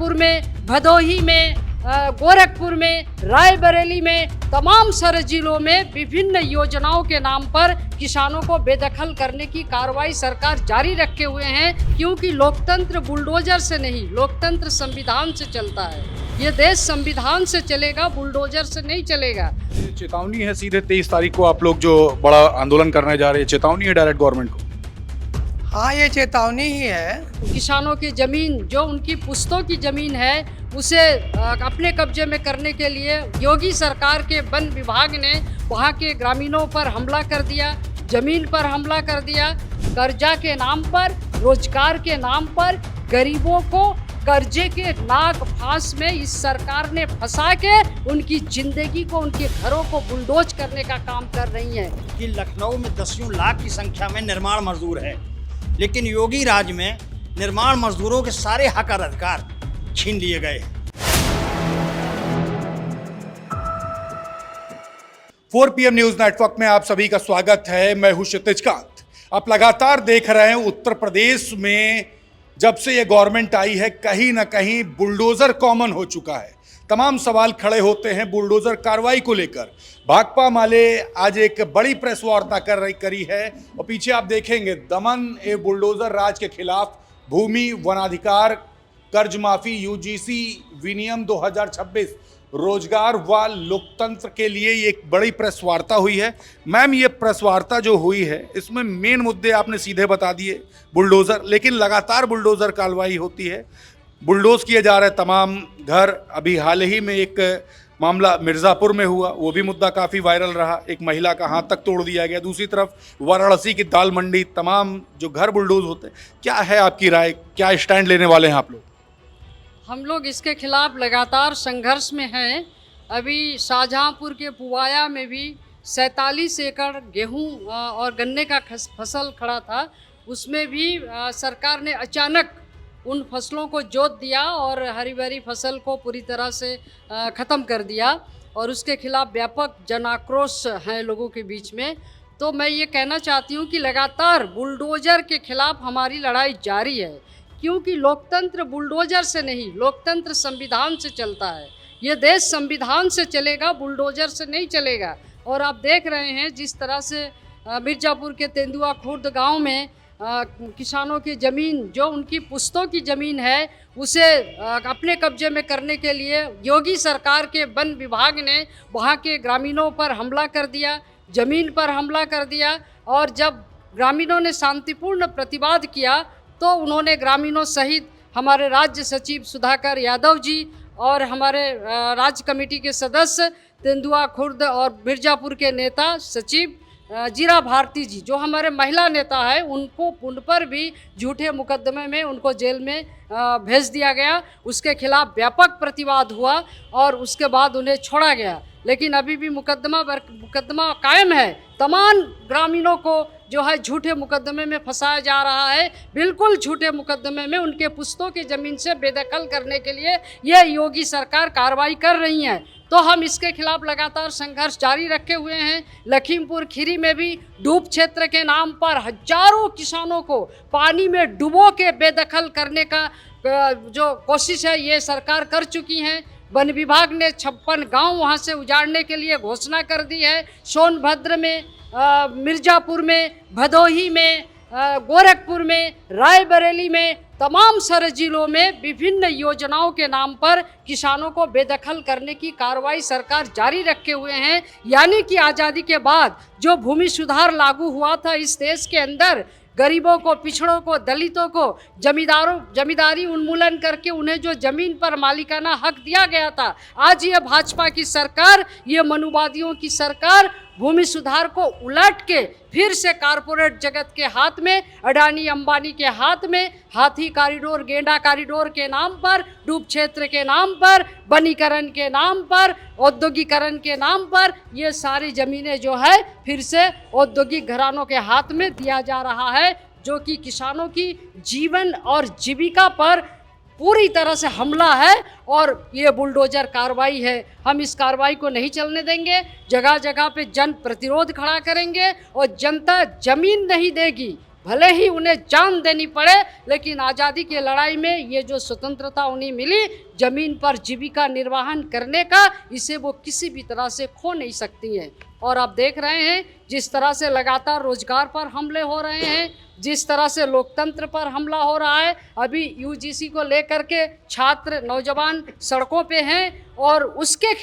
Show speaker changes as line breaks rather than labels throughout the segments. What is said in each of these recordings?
मिर्जापुर में, भदोही में, गोरखपुर में, रायबरेली में, तमाम सारे जिलों में विभिन्न योजनाओं के नाम पर किसानों को बेदखल करने की कार्रवाई सरकार जारी रखे हुए हैं, क्योंकि लोकतंत्र बुलडोजर से नहीं, लोकतंत्र संविधान से चलता है। ये देश संविधान से चलेगा, बुलडोजर से नहीं चलेगा।
चेतावनी है सीधे 23 तारीख को आप लोग जो बड़ा आंदोलन करने जा रहे हैं, चेतावनी है डायरेक्ट गवर्नमेंट को?
हाँ, ये चेतावनी ही है।
किसानों की जमीन जो उनकी पुश्तों की जमीन है उसे अपने कब्जे में करने के लिए योगी सरकार के वन विभाग ने वहाँ के ग्रामीणों पर हमला कर दिया, जमीन पर हमला कर दिया। कर्जा के नाम पर, रोजगार के नाम पर गरीबों को कर्जे के नाक फांस में इस सरकार ने फंसा के उनकी जिंदगी को, उनके घरों को बुलडोज करने का काम कर रही है।
कि लखनऊ में 10 लाख की संख्या में निर्माण मजदूर है, लेकिन योगी राज में निर्माण मजदूरों के सारे हक और अधिकार छीन लिए गए।
4 PM न्यूज नेटवर्क में आप सभी का स्वागत है। मैं हूं क्षितिज कांत। आप लगातार देख रहे हैं उत्तर प्रदेश में जब से ये गवर्नमेंट आई है कहीं ना कहीं बुलडोजर कॉमन हो चुका है। तमाम सवाल खड़े होते हैं बुलडोजर कार्रवाई को लेकर। भाकपा माले आज एक बड़ी प्रेस वार्ता करी है और पीछे आप देखेंगे दमन ए बुलडोजर राज के खिलाफ भूमि वनाधिकार, कर्ज माफी, UGC विनियम 2026, रोजगार व लोकतंत्र के लिए ये एक बड़ी प्रेस वार्ता हुई है। मैम, ये प्रेस वार्ता जो हुई है इसमें मेन मुद्दे आपने सीधे बता दिए, बुलडोजर, लेकिन लगातार बुलडोजर कार्रवाई होती है, बुलडोज किए जा रहे तमाम घर। अभी हाल ही में एक मामला मिर्ज़ापुर में हुआ, वो भी मुद्दा काफ़ी वायरल रहा, एक महिला का हाथ तक तोड़ दिया गया। दूसरी तरफ वाराणसी की दाल मंडी, तमाम जो घर बुलडोज होते हैं। क्या है आपकी राय, क्या स्टैंड लेने वाले हैं आप लोग?
हम लोग इसके खिलाफ लगातार संघर्ष में हैं। अभी शाहजहांपुर के पुवाया में भी 47 एकड़ गेहूं और गन्ने का फसल खड़ा था, उसमें भी सरकार ने अचानक उन फसलों को जोत दिया और हरी भरी फसल को पूरी तरह से ख़त्म कर दिया और उसके खिलाफ व्यापक जन आक्रोश है लोगों के बीच में। तो मैं ये कहना चाहती हूँ कि लगातार बुलडोजर के खिलाफ हमारी लड़ाई जारी है, क्योंकि लोकतंत्र बुलडोजर से नहीं, लोकतंत्र संविधान से चलता है। ये देश संविधान से चलेगा, बुलडोजर से नहीं चलेगा। और आप देख रहे हैं जिस तरह से मिर्जापुर के तेंदुआ खुर्द गांव में किसानों की ज़मीन जो उनकी पुश्तों की ज़मीन है उसे अपने कब्जे में करने के लिए योगी सरकार के वन विभाग ने वहाँ के ग्रामीणों पर हमला कर दिया, ज़मीन पर हमला कर दिया। और जब ग्रामीणों ने शांतिपूर्ण प्रतिवाद किया तो उन्होंने ग्रामीणों सहित हमारे राज्य सचिव सुधाकर यादव जी और हमारे राज्य कमेटी के सदस्य तेंदुआ खुर्द और मिर्जापुर के नेता सचिव जीरा भारती जी, जो हमारे महिला नेता है, उन पर भी झूठे मुकदमे में उनको जेल में भेज दिया गया। उसके खिलाफ व्यापक प्रतिवाद हुआ और उसके बाद उन्हें छोड़ा गया, लेकिन अभी भी मुकदमा कायम है। तमाम ग्रामीणों को जो है झूठे मुकदमे में फंसाया जा रहा है, बिल्कुल झूठे मुकदमे में उनके पुश्तों की ज़मीन से बेदखल करने के लिए ये योगी सरकार कार्रवाई कर रही है। तो हम इसके खिलाफ लगातार संघर्ष जारी रखे हुए हैं। लखीमपुर खीरी में भी डूब क्षेत्र के नाम पर हजारों किसानों को पानी में डुबो के बेदखल करने का जो कोशिश है ये सरकार कर चुकी है। वन विभाग ने 56 गांव वहां से उजाड़ने के लिए घोषणा कर दी है। सोनभद्र में, मिर्जापुर में, भदोही में, गोरखपुर में, रायबरेली में, तमाम सारे जिलों में विभिन्न योजनाओं के नाम पर किसानों को बेदखल करने की कार्रवाई सरकार जारी रखे हुए हैं। यानी कि आज़ादी के बाद जो भूमि सुधार लागू हुआ था इस देश के अंदर, गरीबों को, पिछड़ों को, दलितों को जमींदारी उन्मूलन करके उन्हें जो जमीन पर मालिकाना हक दिया गया था, आज ये भाजपा की सरकार, ये मनुवादियों की सरकार भूमि सुधार को उलट के फिर से कारपोरेट जगत के हाथ में, अडानी अंबानी के हाथ में, हाथी कॉरिडोर, गेंडा कॉरिडोर के नाम पर, डूब क्षेत्र के नाम पर, वनीकरण के नाम पर, औद्योगिकरण के नाम पर ये सारी ज़मीनें जो है फिर से औद्योगिक घरानों के हाथ में दिया जा रहा है, जो कि किसानों की जीवन और जीविका पर पूरी तरह से हमला है। और ये बुलडोजर कार्रवाई है। हम इस कार्रवाई को नहीं चलने देंगे। जगह जगह पे जन प्रतिरोध खड़ा करेंगे और जनता जमीन नहीं देगी, भले ही उन्हें जान देनी पड़े, लेकिन आज़ादी की लड़ाई में ये जो स्वतंत्रता उन्हें मिली ज़मीन पर जीविका निर्वाहन करने का, इसे वो किसी भी तरह से खो नहीं सकती हैं। और आप देख रहे हैं जिस तरह से लगातार रोजगार पर हमले हो रहे हैं, जिस तरह से लोकतंत्र पर हमला हो रहा है। अभी यूजीसी को लेकर के छात्र नौजवान सड़कों पे हैं और उसके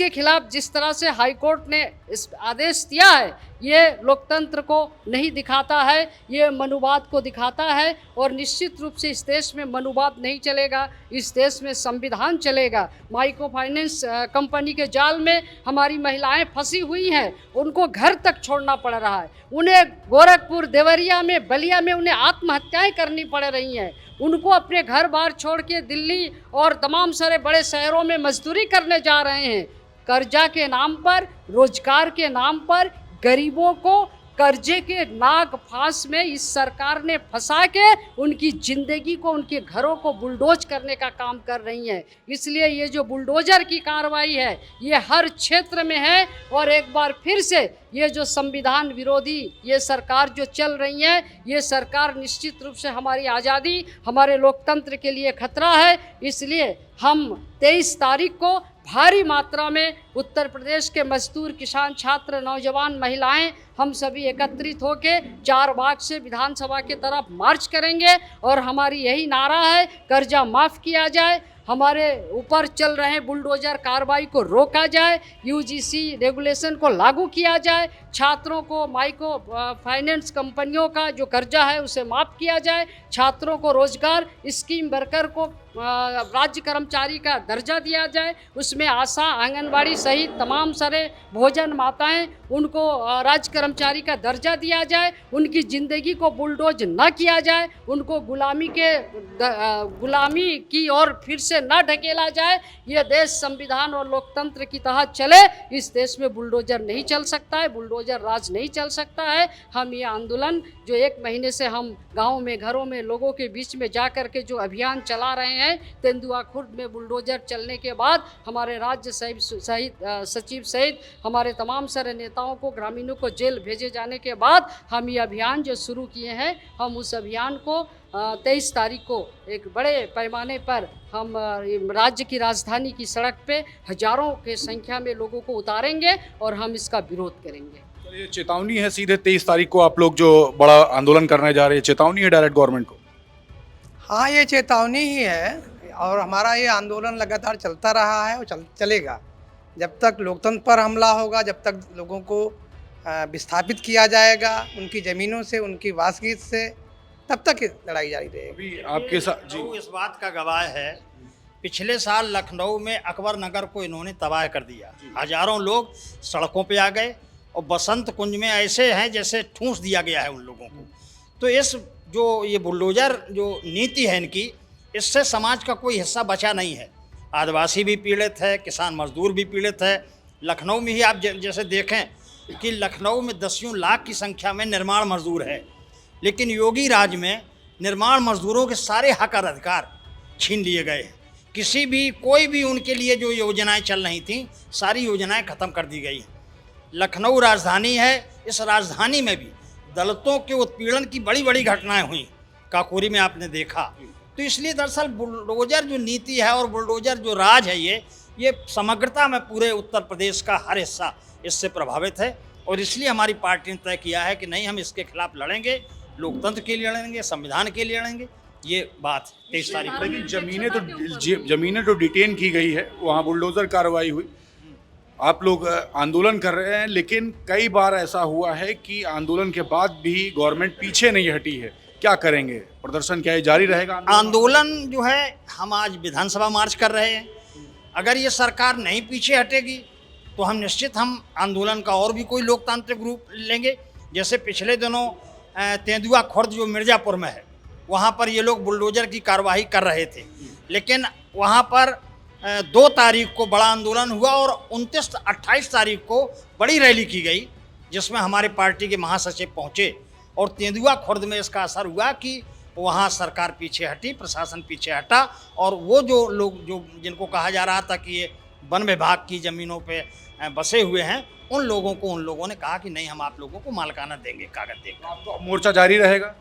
खिलाफ जिस तरह से हाईकोर्ट ने इस आदेश दिया है, ये लोकतंत्र को नहीं दिखाता है, ये मनुवाद को दिखाता है। और निश्चित रूप से इस देश में मनुवाद नहीं चलेगा, इस देश में संविधान चलेगा। माइक्रो फाइनेंस कंपनी के जाल में हमारी महिलाएं फंसी हुई हैं, उनको घर तक छोड़ना पड़ रहा है। उन्हें गोरखपुर, देवरिया में, बलिया में उन्हें आत्महत्याएं करनी पड़ रही हैं। उनको अपने घर बार छोड़ के दिल्ली और तमाम सारे बड़े शहरों में मजदूरी करने जा रहे हैं। कर्जा के नाम पर, रोजगार के नाम पर गरीबों को कर्जे के नाग फांस में इस सरकार ने फंसा के उनकी ज़िंदगी को, उनके घरों को बुलडोज करने का काम कर रही हैं। इसलिए ये जो बुलडोजर की कार्रवाई है, ये हर क्षेत्र में है। और एक बार फिर से ये जो संविधान विरोधी ये सरकार जो चल रही है, ये सरकार निश्चित रूप से हमारी आज़ादी, हमारे लोकतंत्र के लिए खतरा है। इसलिए हम 23 तारीख को भारी मात्रा में उत्तर प्रदेश के मजदूर, किसान, छात्र, नौजवान, महिलाएं, हम सभी एकत्रित होकर चारबाग से विधानसभा की तरफ मार्च करेंगे। और हमारी यही नारा है, कर्जा माफ़ किया जाए, हमारे ऊपर चल रहे बुलडोजर कार्रवाई को रोका जाए, यूजीसी रेगुलेशन को लागू किया जाए, छात्रों को माइक्रो फाइनेंस कंपनियों का जो कर्जा है उसे माफ़ किया जाए, छात्रों को रोजगार, स्कीम वर्कर को राज्य कर्मचारी का दर्जा दिया जाए, उसमें आशा, आंगनबाड़ी सहित तमाम सारे भोजन माताएं, उनको राज्य कर्मचारी का दर्जा दिया जाए, उनकी ज़िंदगी को बुलडोज न किया जाए, उनको गुलामी की ओर फिर से न ढकेला जाए। ये देश संविधान और लोकतंत्र की तहत चले। इस देश में बुलडोजर नहीं चल सकता है, बुलडोजर राज नहीं चल सकता है। हम ये आंदोलन जो 1 महीने से हम गाँव में, घरों में, लोगों के बीच में जा कर के जो अभियान चला रहे हैं, तेंदुआ खुर्द में बुलडोजर चलने के बाद हमारे राज्य सचिव सहित हमारे तमाम सारे नेताओं को, ग्रामीणों को जेल भेजे जाने के बाद हम ये अभियान जो शुरू किए हैं, हम उस अभियान को 23 तारीख को एक बड़े पैमाने पर हम राज्य की राजधानी की सड़क पे हजारों के संख्या में लोगों को उतारेंगे और हम इसका विरोध करेंगे।
ये चेतावनी है सीधे 23 तारीख को आप लोग जो बड़ा आंदोलन करने जा रहे हैं, चेतावनी है डायरेक्ट गवर्नमेंट को?
हाँ, ये चेतावनी ही है और हमारा ये आंदोलन लगातार चलता रहा है और चलेगा जब तक लोकतंत्र पर हमला होगा, जब तक लोगों को विस्थापित किया जाएगा उनकी ज़मीनों से, उनकी वासगीत से, तब तक लड़ाई जारी रहेगी।
आपके साथ जी
इस बात का गवाह है, पिछले साल लखनऊ में अकबर नगर को इन्होंने तबाह कर दिया, हजारों लोग सड़कों पे आ गए और बसंत कुंज में ऐसे हैं जैसे ठूंस दिया गया है उन लोगों को। तो इस जो ये बुलडोजर जो नीति है इनकी, इससे समाज का कोई हिस्सा बचा नहीं है। आदिवासी भी पीड़ित है, किसान मजदूर भी पीड़ित है। लखनऊ में ही आप जैसे देखें कि लखनऊ में 10 लाख की संख्या में निर्माण मजदूर है, लेकिन योगी राज में निर्माण मजदूरों के सारे हक और अधिकार छीन लिए गए हैं। कोई भी उनके लिए जो योजनाएं चल रही थी, सारी योजनाएं ख़त्म कर दी गई हैं। लखनऊ राजधानी है, इस राजधानी में भी दलितों के उत्पीड़न की बड़ी बड़ी घटनाएं हुई, काकोरी में आपने देखा। तो इसलिए दरअसल बुलडोजर जो नीति है और बुलडोजर जो राज है, ये समग्रता में पूरे उत्तर प्रदेश का हर हिस्सा इससे प्रभावित है। और इसलिए हमारी पार्टी ने तय किया है कि नहीं, हम इसके खिलाफ लड़ेंगे, लोकतंत्र के लिए लड़ेंगे, संविधान के लिए लड़ेंगे। ये बात 23 तारीख को।
लेकिन जमीनें तो डिटेन की गई है, वहाँ बुलडोजर कार्रवाई हुई, आप लोग आंदोलन कर रहे हैं, लेकिन कई बार ऐसा हुआ है कि आंदोलन के बाद भी गवर्नमेंट पीछे नहीं हटी है। क्या करेंगे? प्रदर्शन क्या है, जारी रहेगा
आंदोलन जो है? हम आज विधानसभा मार्च कर रहे हैं। अगर ये सरकार नहीं पीछे हटेगी तो हम निश्चित आंदोलन का और भी कोई लोकतांत्रिक रूप लेंगे। जैसे पिछले दिनों तेंदुआ खुर्द जो मिर्ज़ापुर में है, वहाँ पर ये लोग बुलडोजर की कार्रवाई कर रहे थे, लेकिन वहाँ पर 2 तारीख को बड़ा आंदोलन हुआ और 28 तारीख को बड़ी रैली की गई, जिसमें हमारे पार्टी के महासचिव पहुँचे। और तेंदुआ खुर्द में इसका असर हुआ कि वहाँ सरकार पीछे हटी, प्रशासन पीछे हटा, और वो जो लोग जिनको कहा जा रहा था कि ये वन विभाग की ज़मीनों पे बसे हुए हैं, उन लोगों ने कहा कि नहीं, हम आप लोगों को मालिकाना देंगे, कागज देंगे।
आपका मोर्चा जारी रहेगा?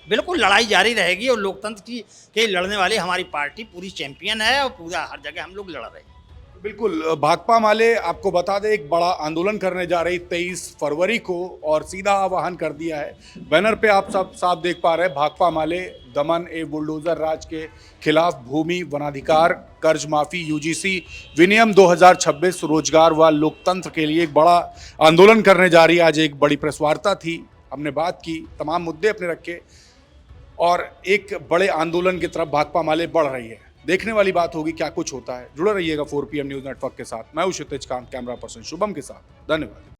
बिल्कुल, लड़ाई जारी रहेगी और लोकतंत्र की के लड़ने वाली हमारी पार्टी पूरी चैंपियन है और पूरा हर जगह हम लोग लड़ रहे हैं।
बिल्कुल, भाकपा माले आपको बता दें एक बड़ा आंदोलन करने जा रही 23 फरवरी को, और सीधा आह्वान कर दिया है। बैनर पे आप सब साफ देख पा रहे हैं, भाकपा माले दमन ए बुलडोजर राज के खिलाफ भूमि वनाधिकार, कर्ज माफी, यूजीसी विनियम 2026, रोजगार व लोकतंत्र के लिए एक बड़ा आंदोलन करने जा रही है। आज एक बड़ी प्रेस वार्ता थी, हमने बात की, तमाम मुद्दे अपने रखे और एक बड़े आंदोलन की तरफ भाकपा माले बढ़ रही है। देखने वाली बात होगी क्या कुछ होता है। जुड़े रहिएगा 4 PM न्यूज नेटवर्क के साथ। मैं हूं क्षितिज कांत, कैमरा पर्सन शुभम के साथ। धन्यवाद।